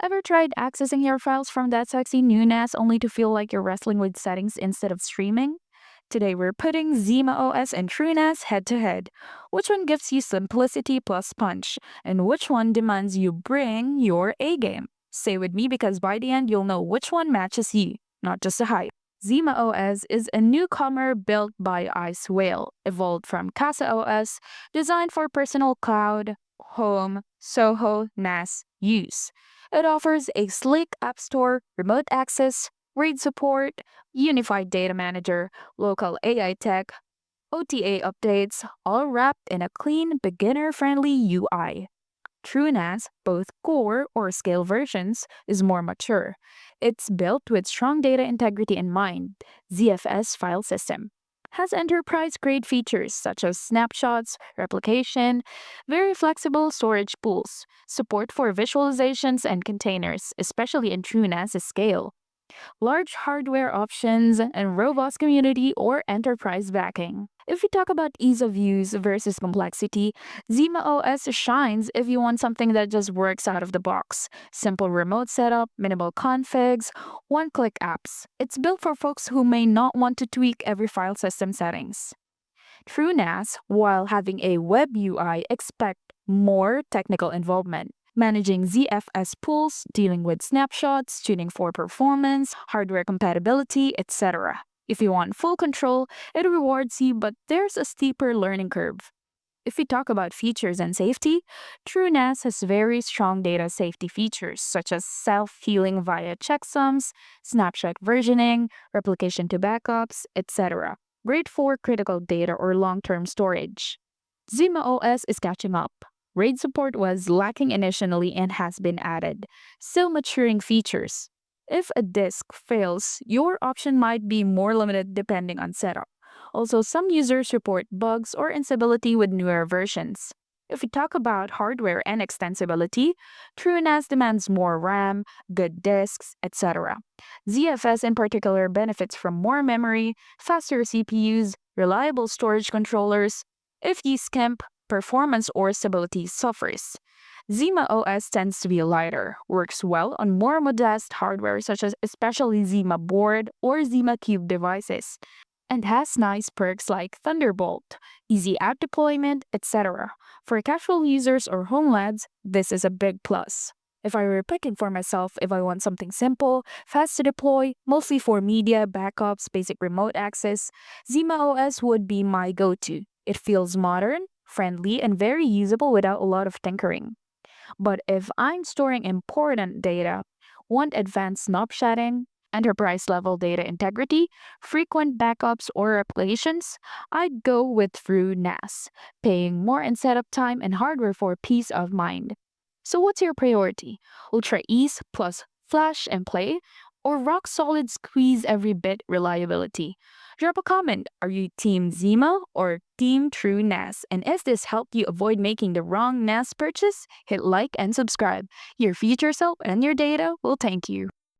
Ever tried accessing your files from that sexy new NAS only to feel like you're wrestling with settings instead of streaming? Today we're putting ZimaOS and TrueNAS head to head. Which one gives you simplicity plus punch, and which one demands you bring your A game? Stay with me because by the end you'll know which one matches you, not just the hype. ZimaOS is a newcomer built by Ice Whale, evolved from Casa OS, designed for personal cloud, home, Soho, NAS use. It offers a sleek app store, remote access, RAID support, unified data manager, local AI tech, OTA updates, all wrapped in a clean, beginner friendly UI. TrueNAS, both core or scale versions, is more mature. It's built with strong data integrity in mind, ZFS file system. Has enterprise grade features such as snapshots, replication, very flexible storage pools, support for visualizations and containers, especially in TrueNAS scale, large hardware options, and robust community or enterprise backing. If we talk about ease of use versus complexity, ZimaOS shines if you want something that just works out of the box. Simple remote setup, minimal configs, one-click apps. It's built for folks who may not want to tweak every file system settings. TrueNAS, while having a web UI, expect more technical involvement. Managing ZFS pools, dealing with snapshots, tuning for performance, hardware compatibility, etc. If you want full control, it rewards you, but there's a steeper learning curve. If we talk about features and safety, TrueNAS has very strong data safety features such as self-healing via checksums, snapshot versioning, replication to backups, etc. Great for critical data or long-term storage. ZimaOS is catching up. RAID support was lacking initially and has been added, still maturing features. If a disk fails, your option might be more limited depending on setup. Also, some users report bugs or instability with newer versions. If we talk about hardware and extensibility, TrueNAS demands more RAM, good disks, etc. ZFS in particular benefits from more memory, faster CPUs, reliable storage controllers. If you skimp, performance or stability suffers. ZimaOS tends to be lighter, works well on more modest hardware such as especially Zima board or Zima Cube devices, and has nice perks like Thunderbolt, easy app deployment, etc. For casual users or home lads, this is a big plus. If I were picking for myself, if I want something simple, fast to deploy, mostly for media, backups, basic remote access, ZimaOS would be my go-to. It feels modern, friendly, and very usable without a lot of tinkering. But if I'm storing important data, want advanced snapshotting, enterprise level data integrity, frequent backups or replications, I'd go with TrueNAS, paying more in setup time and hardware for peace of mind. So what's your priority? Ultra ease plus flash and play, or rock solid squeeze every bit reliability? Drop a comment. Are you Team Zima or Team TrueNAS? And if this helped you avoid making the wrong NAS purchase, hit like and subscribe. Your future self and your data will thank you.